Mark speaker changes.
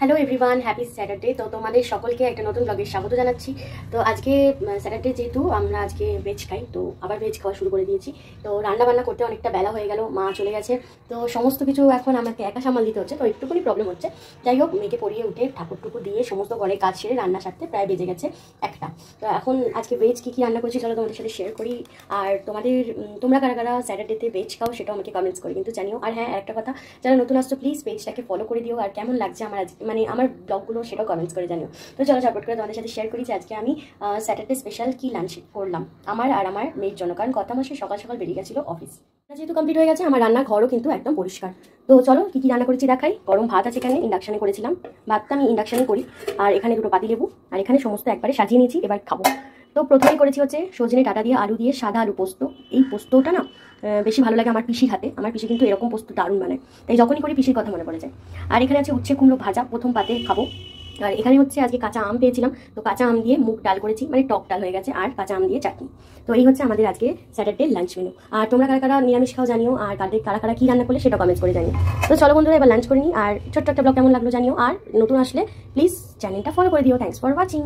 Speaker 1: Hello everyone, happy Saturday. তো তোমাদের সকলকে একটা নতুন ব্লগে স্বাগত জানাচ্ছি। তো আজকে স্যাটারডে, যেহেতু আমরা আজকে ভেজ খাই, তো আবার ভেজ খাওয়া শুরু করে দিয়েছি। তো রান্না বান্না করতে অনেকটা বেলা হয়ে গেল, মা চলে গেছে, তো সমস্ত কিছু এখন আমাকে একা সামাল দিতে হচ্ছে, তো একটুখানি প্রবলেম হচ্ছে। যাই হোক, মেয়েকে পড়িয়ে উঠে ঠাকুর টুকুর দিয়ে সমস্ত ঘরে কাজ সেরে রান্না সারতে প্রায় বেজে গেছে একটা। তো এখন আজকে ভেজ কী কী রান্না করছি চলো তোমাদের সাথে শেয়ার করি। আর তোমরা কারা কারা স্যাটারডেতে ভেজ খাও সেটাও আমাকে কমেন্টস করে কিন্তু জানিও। আর হ্যাঁ, একটা কথা, যারা নতুন আসছো প্লিজ পেজটাকে ফলো করে দিও। আর কেমন লাগছে আমার আমার ব্লগগুলো সেটাও কমেন্টস করে জানিও। তো চলো ঝটপট করে তোমাদের সাথে শেয়ার করি যে আজকে আমি স্যাটারডে স্পেশাল কি লাঞ্চ করলাম আমার আর আমার মেয়ের জন্য, কারণ কথা মাসে সকাল সকাল বেরিয়ে গেছিলো অফিস। যেহেতু কমপ্লিট হয়ে গেছে, আমার রান্নাঘরও কিন্তু একদম পরিষ্কার। তো চলো কী কী রান্না করেছি দেখাই। গরম ভাত আছে, এখানে ইন্ডাকশানে করেছিলাম, ভাতটা আমি ইন্ডাকশানে করি। আর এখানে দুটো পাতিলেবু, আর এখানে সমস্ত একবারে সাজিয়ে নিয়েছি, এবার খাবো। তো প্রথমেই করেছি হচ্ছে সজনে ডাঁটা দিয়ে আলু দিয়ে সাদা আলু পোস্ত। এই পোস্তটা না বেশি ভালো লাগে আমার পিসির হাতে। আমার পিসি কিন্তু এরকম পোস্ত দারুণ বানায়, তাই যখনই করি পিসির কথা মনে পড়ে যায়। আর এখানে আছে উচ্ছে কুমড়ো ভাজা, প্রথম পাতে খাবো। আর এখানে হচ্ছে আজকে কাঁচা আম পেয়েছিলাম, তো কাঁচা আম দিয়ে মুগ ডাল করেছি, মানে টক ডাল হয়ে গেছে, আর কাঁচা আম দিয়ে চাটনি। তো এই হচ্ছে আমাদের আজকে স্যাটারডে লাঞ্চ মেনু। আর তোমরা কারা কারা নিরামিষ খাও জানিও, আর কারা কারা কী রান্না করলে সেটা কমেন্টস করে জানিও। তো চলো বন্ধুরা, এবার লাঞ্চ করে নিই। আর ছোট্ট একটা ব্লগ কেমন লাগলো জানিও, আর নতুন আসলে প্লিজ চ্যানেলটা ফলো করে দিও। Thanks for watching.